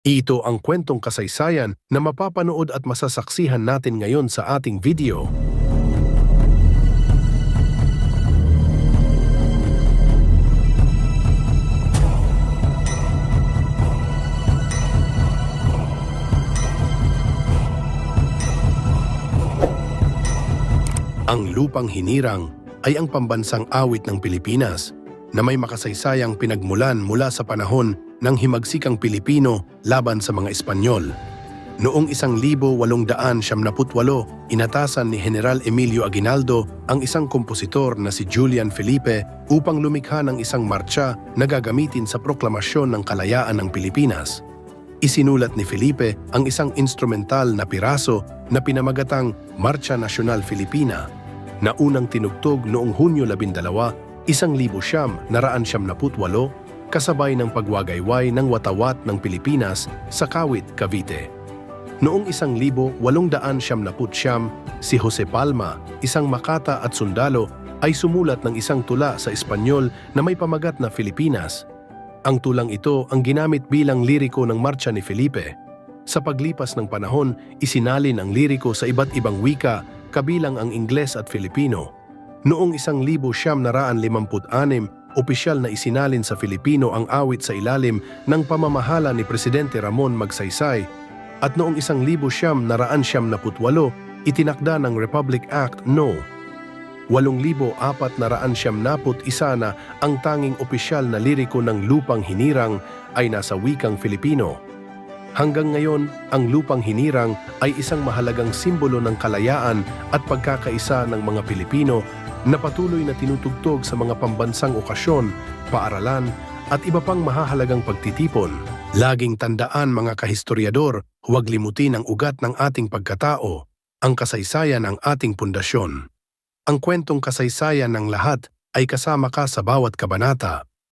Ito ang kwentong kasaysayan na mapapanood at masasaksihan natin ngayon sa ating video. Ang Lupang Hinirang ay ang pambansang awit ng Pilipinas na may makasaysayang pinagmulan mula sa panahon ng himagsikang Pilipino laban sa mga Espanyol. Noong 1878, inatasan ni General Emilio Aguinaldo ang isang kompositor na si Julian Felipe upang lumikha ng isang martsa na gagamitin sa proklamasyon ng kalayaan ng Pilipinas. Isinulat ni Felipe ang isang instrumental na piraso na pinamagatang Marcha Nacional Filipina na unang tinugtog noong Hunyo 12, 1978 kasabay ng pagwagayway ng watawat ng Pilipinas sa Kawit, Cavite. Noong 1879, si Jose Palma, isang makata at sundalo, ay sumulat ng isang tula sa Espanyol na may pamagat na Filipinas. Ang tulang ito ang ginamit bilang liriko ng marcha ni Felipe. Sa paglipas ng panahon, isinalin ang liriko sa iba't ibang wika, kabilang ang Ingles at Filipino. Noong 1956, opisyal na isinalin sa Filipino ang awit sa ilalim ng pamamahala ni Presidente Ramon Magsaysay at noong 1978, itinakda ng Republic Act No. 8,491 na ang tanging opisyal na liriko ng Lupang Hinirang ay nasa wikang Filipino. Hanggang ngayon, ang Lupang Hinirang ay isang mahalagang simbolo ng kalayaan at pagkakaisa ng mga Pilipino na patuloy na tinutugtog sa mga pambansang okasyon, paaralan at iba pang mahahalagang pagtitipon. Laging tandaan mga kahistoryador, huwag limutin ang ugat ng ating pagkatao, ang kasaysayan ng ating pundasyon. Ang kwentong kasaysayan ng lahat ay kasama ka sa bawat kabanata.